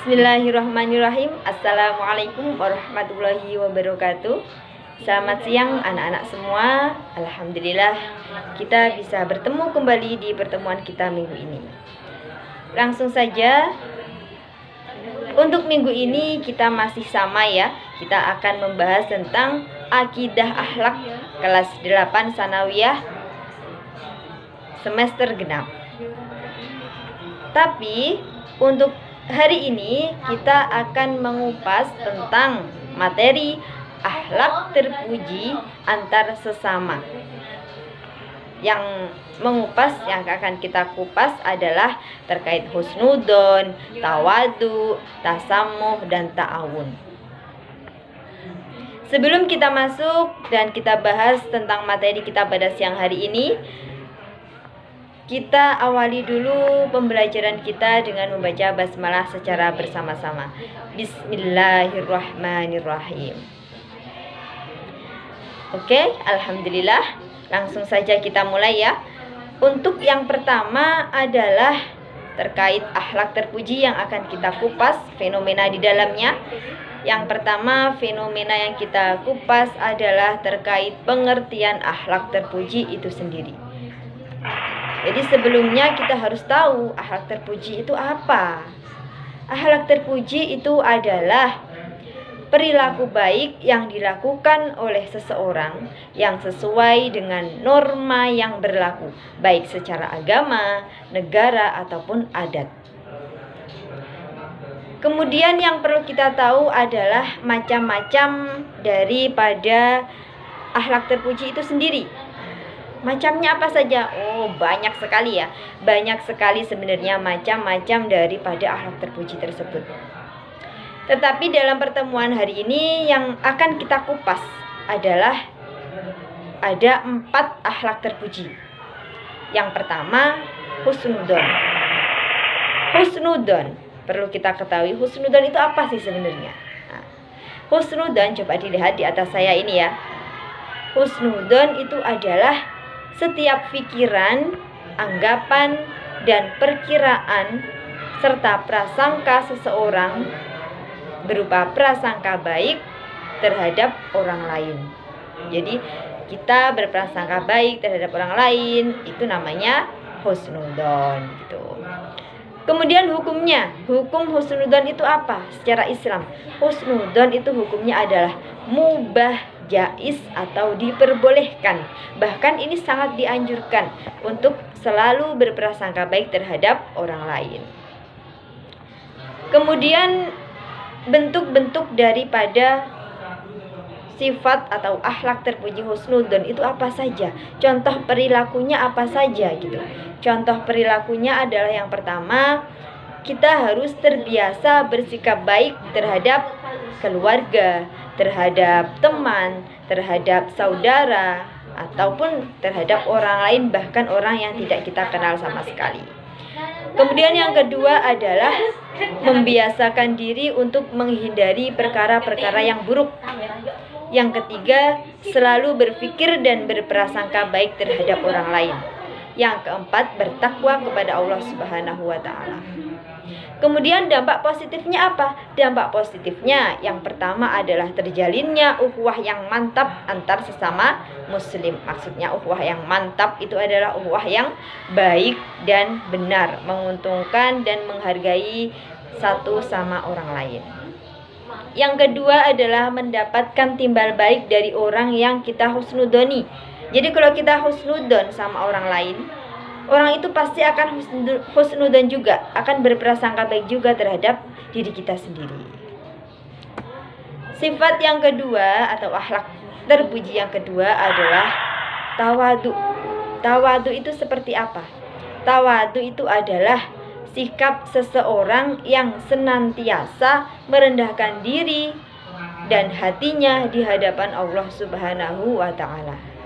Bismillahirrahmanirrahim. Assalamualaikum warahmatullahi wabarakatuh. Selamat siang anak-anak semua. Alhamdulillah kita bisa bertemu kembali di pertemuan kita minggu ini. Langsung saja, untuk minggu ini kita masih sama ya. Kita akan membahas tentang akidah akhlak kelas 8 sanawiyah semester genap. Tapi untuk hari ini kita akan mengupas tentang materi akhlak terpuji antar sesama. Yang akan kita kupas adalah terkait husnudon, tawadu, tasamuh, dan ta'awun. Sebelum kita masuk dan kita bahas tentang materi kita pada siang hari ini, kita awali dulu pembelajaran kita dengan membaca basmalah secara bersama-sama. Bismillahirrahmanirrahim. Oke, alhamdulillah. Langsung saja kita mulai ya. Untuk yang pertama adalah terkait akhlak terpuji yang akan kita kupas fenomena di dalamnya. Yang pertama, fenomena yang kita kupas adalah terkait pengertian akhlak terpuji itu sendiri. Jadi sebelumnya kita harus tahu akhlak terpuji itu apa. Akhlak terpuji itu adalah perilaku baik yang dilakukan oleh seseorang yang sesuai dengan norma yang berlaku, baik secara agama, negara, ataupun adat. Kemudian yang perlu kita tahu adalah macam-macam daripada akhlak terpuji itu sendiri. Macamnya apa saja? Oh, banyak sekali ya. Banyak sekali sebenarnya macam-macam daripada akhlak terpuji tersebut. Tetapi dalam pertemuan hari ini yang akan kita kupas adalah ada 4 akhlak terpuji. Yang pertama, husnudon. Husnudon, perlu kita ketahui husnudon itu apa sih sebenarnya? Nah, husnudon coba dilihat di atas saya ini ya. Husnudon itu adalah setiap pikiran, anggapan, dan perkiraan serta prasangka seseorang berupa prasangka baik terhadap orang lain. Jadi kita berprasangka baik terhadap orang lain itu namanya husnudon gitu. Kemudian hukumnya, hukum husnudon itu apa secara Islam? Husnudon itu hukumnya adalah mubah, jaiz, atau diperbolehkan. Bahkan ini sangat dianjurkan untuk selalu berprasangka baik terhadap orang lain. Kemudian bentuk-bentuk daripada sifat atau akhlak terpuji husnudon itu apa saja? Contoh perilakunya apa saja gitu. Contoh perilakunya adalah yang pertama, kita harus terbiasa bersikap baik terhadap keluarga, terhadap teman, terhadap saudara, ataupun terhadap orang lain, bahkan orang yang tidak kita kenal sama sekali. Kemudian yang kedua adalah membiasakan diri untuk menghindari perkara-perkara yang buruk. Yang ketiga, selalu berpikir dan berprasangka baik terhadap orang lain. Yang keempat, bertakwa kepada Allah Subhanahu wa Ta'ala. Kemudian dampak positifnya apa? Dampak positifnya yang pertama adalah terjalinnya ukhuwah yang mantap antar sesama muslim. Maksudnya ukhuwah yang mantap itu adalah ukhuwah yang baik dan benar, menguntungkan dan menghargai satu sama orang lain. Yang kedua adalah mendapatkan timbal balik dari orang yang kita husnudoni. Jadi kalau kita husnudon sama orang lain, orang itu pasti akan husnudon juga, akan berprasangka baik juga terhadap diri kita sendiri. Sifat yang kedua atau akhlak terpuji yang kedua adalah tawadu. Tawadu itu seperti apa? Tawadu itu adalah sikap seseorang yang senantiasa merendahkan diri dan hatinya di hadapan Allah Subhanahu wa Ta'ala.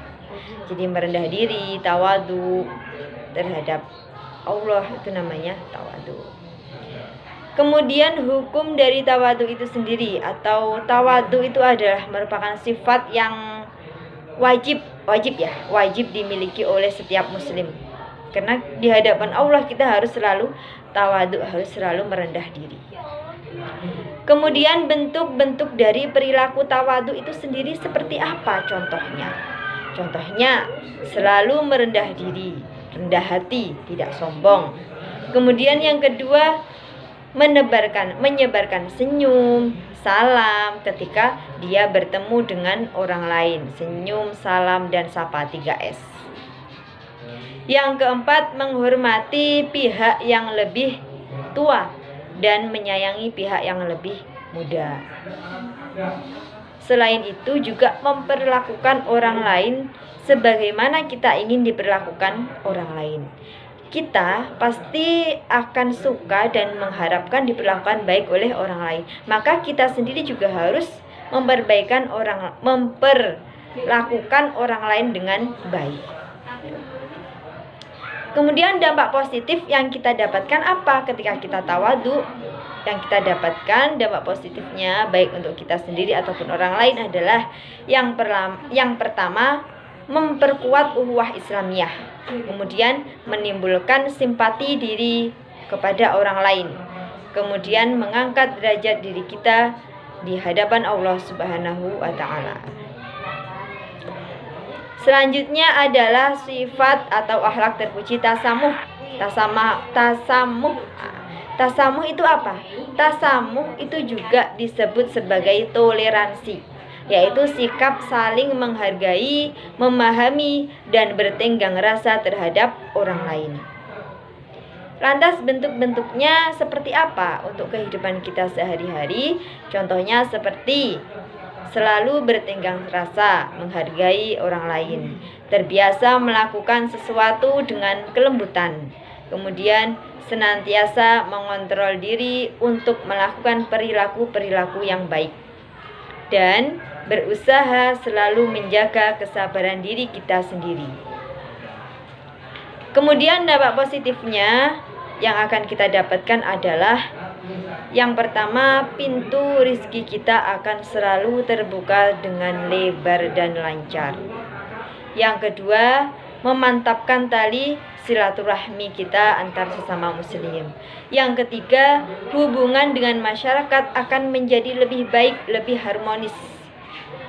Jadi merendah diri, tawadu terhadap Allah itu namanya tawadu. Kemudian hukum dari tawadu itu sendiri atau tawadu itu adalah merupakan sifat yang wajib dimiliki oleh setiap muslim. Karena di hadapan Allah kita harus selalu tawadhu, harus selalu merendah diri. Kemudian bentuk-bentuk dari perilaku tawadhu itu sendiri seperti apa contohnya? Contohnya selalu merendah diri, rendah hati, tidak sombong. Kemudian yang kedua, menyebarkan senyum, salam ketika dia bertemu dengan orang lain. Senyum, salam, dan sapa 3S. Yang keempat, menghormati pihak yang lebih tua dan menyayangi pihak yang lebih muda. Selain itu juga memperlakukan orang lain sebagaimana kita ingin diperlakukan orang lain. Kita pasti akan suka dan mengharapkan diperlakukan baik oleh orang lain. Maka kita sendiri juga harus memperlakukan orang lain dengan baik. Kemudian dampak positif yang kita dapatkan apa ketika kita tawadhu? Yang kita dapatkan dampak positifnya baik untuk kita sendiri ataupun orang lain adalah yang pertama, memperkuat ukhuwah Islamiyah. Kemudian menimbulkan simpati diri kepada orang lain. Kemudian mengangkat derajat diri kita di hadapan Allah Subhanahu wa taala. Selanjutnya adalah sifat atau akhlak terpuji tasamuh. Tasamuh itu apa? Tasamuh itu juga disebut sebagai toleransi, yaitu sikap saling menghargai, memahami, dan bertenggang rasa terhadap orang lain. Lantas bentuk-bentuknya seperti apa untuk kehidupan kita sehari-hari? Contohnya seperti selalu bertenggang rasa, menghargai orang lain, terbiasa melakukan sesuatu dengan kelembutan, kemudian senantiasa mengontrol diri untuk melakukan perilaku-perilaku yang baik, dan berusaha selalu menjaga kesabaran diri kita sendiri. Kemudian dampak positifnya yang akan kita dapatkan adalah yang pertama, pintu rizki kita akan selalu terbuka dengan lebar dan lancar. Yang kedua, memantapkan tali silaturahmi kita antar sesama muslim. Yang ketiga, hubungan dengan masyarakat akan menjadi lebih baik, lebih harmonis.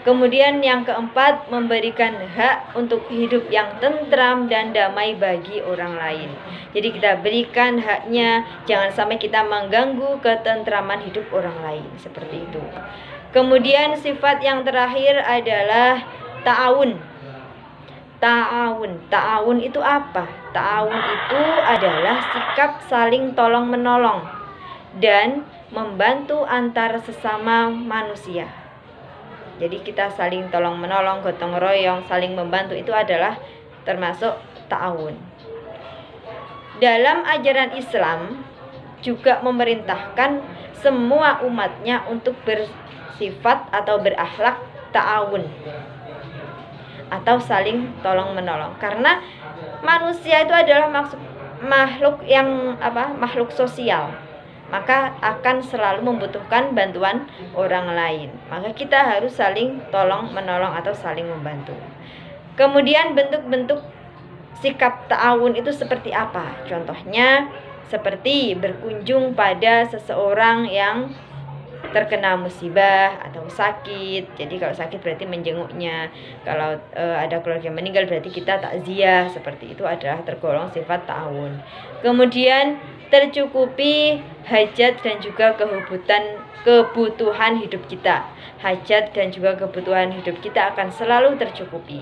Kemudian yang keempat, memberikan hak untuk hidup yang tentram dan damai bagi orang lain. Jadi kita berikan haknya, jangan sampai kita mengganggu ketentraman hidup orang lain, seperti itu. Kemudian sifat yang terakhir adalah ta'awun. Ta'awun itu apa? Ta'awun itu adalah sikap saling tolong-menolong dan membantu antar sesama manusia. Jadi kita saling tolong-menolong, gotong royong, saling membantu itu adalah termasuk ta'awun. Dalam ajaran Islam juga memerintahkan semua umatnya untuk bersifat atau berakhlak ta'awun atau saling tolong-menolong. Karena manusia itu adalah makhluk sosial. Maka akan selalu membutuhkan bantuan orang lain. Maka kita harus saling tolong-menolong atau saling membantu. Kemudian bentuk-bentuk sikap ta'awun itu seperti apa? Contohnya seperti berkunjung pada seseorang yang terkena musibah atau sakit. Jadi kalau sakit berarti menjenguknya. Kalau ada keluarga meninggal berarti kita takziah. Seperti itu adalah tergolong sifat ta'awun. Kemudian tercukupi hajat dan juga kebutuhan hidup kita. Hajat dan juga kebutuhan hidup kita akan selalu tercukupi.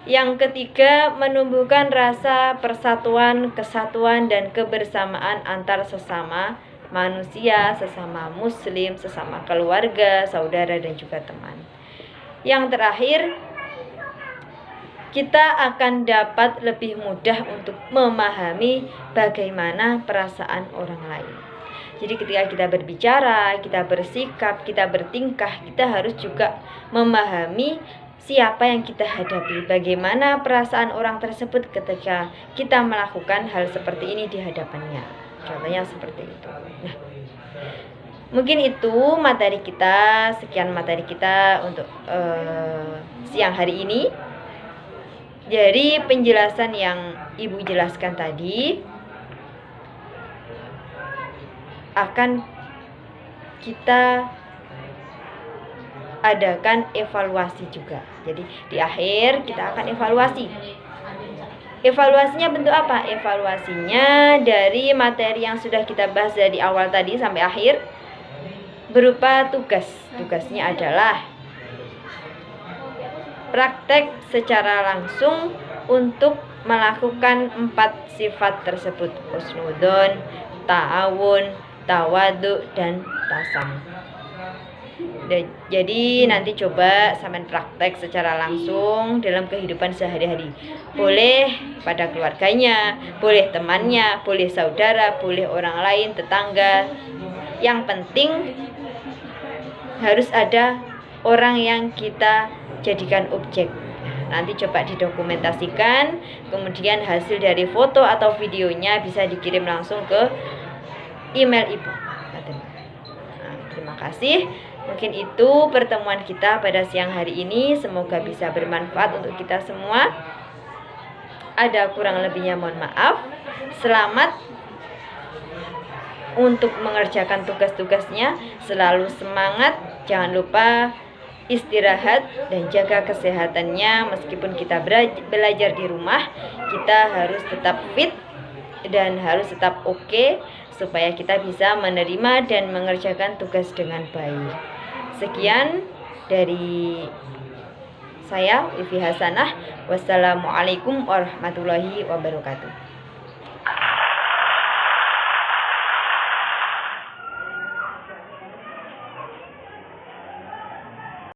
Yang ketiga, menumbuhkan rasa persatuan, kesatuan, dan kebersamaan antar sesama manusia, sesama muslim, sesama keluarga, saudara, dan juga teman. Yang terakhir, kita akan dapat lebih mudah untuk memahami bagaimana perasaan orang lain. Jadi ketika kita berbicara, kita bersikap, kita bertingkah, kita harus juga memahami siapa yang kita hadapi, bagaimana perasaan orang tersebut ketika kita melakukan hal seperti ini di hadapannya. Contohnya seperti itu. Nah, mungkin itu materi kita, sekian materi kita untuk siang hari ini. Dari penjelasan yang Ibu jelaskan tadi, akan kita adakan evaluasi juga. Jadi di akhir kita akan evaluasi. Evaluasinya bentuk apa? Evaluasinya dari materi yang sudah kita bahas dari awal tadi sampai akhir, berupa tugas. Tugasnya adalah praktek secara langsung untuk melakukan 4 sifat tersebut: husnudzon, ta'awun, tawadu, dan tasam. Jadi nanti coba sampean praktek secara langsung dalam kehidupan sehari-hari. Boleh pada keluarganya, boleh temannya, boleh saudara, boleh orang lain, tetangga. Yang penting harus ada orang yang kita jadikan objek. Nanti coba didokumentasikan, kemudian hasil dari foto atau videonya bisa dikirim langsung ke email Ibu. Nah, terima kasih. Mungkin itu pertemuan kita pada siang hari ini. Semoga bisa bermanfaat untuk kita semua. Ada kurang lebihnya mohon maaf. Selamat untuk mengerjakan tugas-tugasnya. Selalu semangat. Jangan lupa istirahat dan jaga kesehatannya. Meskipun kita belajar di rumah, kita harus tetap fit dan harus tetap oke, supaya kita bisa menerima dan mengerjakan tugas dengan baik. Sekian dari saya, Ivi Hasanah. Wassalamualaikum warahmatullahi wabarakatuh.